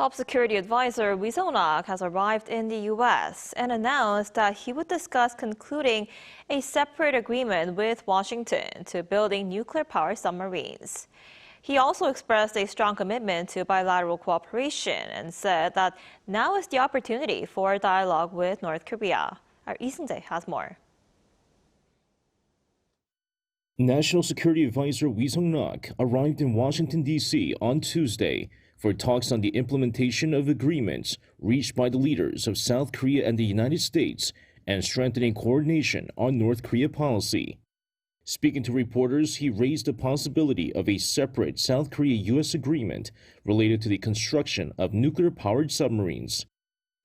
Top Security Adviser Wi Sung-lac has arrived in the U.S. and announced that he would discuss concluding a separate agreement with Washington to building nuclear-powered submarines. He also expressed a strong commitment to bilateral cooperation and said that now is the opportunity for a dialogue with North Korea. Our Seung-jae has more. National Security Adviser Wi Sung-lac arrived in Washington, D.C. on Tuesday for talks on the implementation of agreements reached by the leaders of South Korea and the United States and strengthening coordination on North Korea policy. Speaking to reporters, he raised the possibility of a separate South Korea-U.S. agreement related to the construction of nuclear-powered submarines.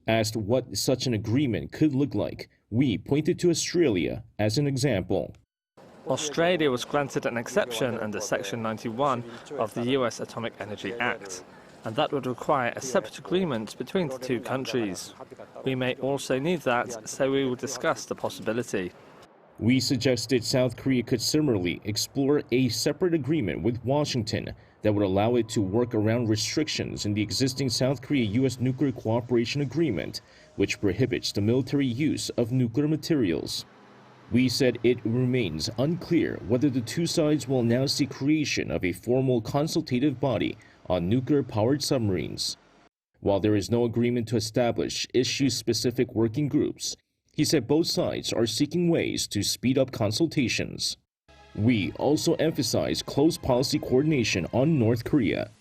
Asked what such an agreement could look like, Wi pointed to Australia as an example. Australia was granted an exception under Section 91 of the U.S. Atomic Energy Act, and that would require a separate agreement between the two countries. We may also need that, so we will discuss the possibility. We suggested South Korea could similarly explore a separate agreement with Washington that would allow it to work around restrictions in the existing South Korea-U.S. nuclear cooperation agreement, which prohibits the military use of nuclear materials. We said it remains unclear whether the two sides will announce the creation of a formal consultative body on nuclear-powered submarines. While there is no agreement to establish issue-specific working groups, he said both sides are seeking ways to speed up consultations. We also emphasized close policy coordination on North Korea.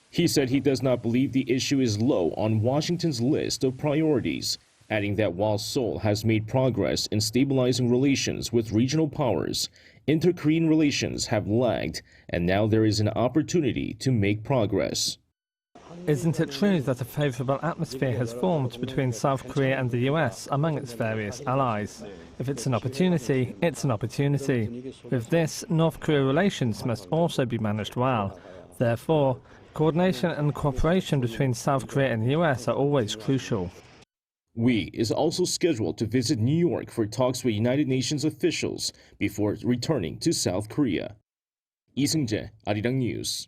He said he does not believe the issue is low on Washington's list of priorities, adding that while Seoul has made progress in stabilizing relations with regional powers, inter-Korean relations have lagged, and now there is an opportunity to make progress. Isn't it true that a favorable atmosphere has formed between South Korea and the U.S. among its various allies? If it's an opportunity, it's an opportunity. With this, North Korea relations must also be managed well. Therefore, coordination and cooperation between South Korea and the U.S. are always crucial. Wi is also scheduled to visit New York for talks with United Nations officials before returning to South Korea. Seung-jae, ArirangNews.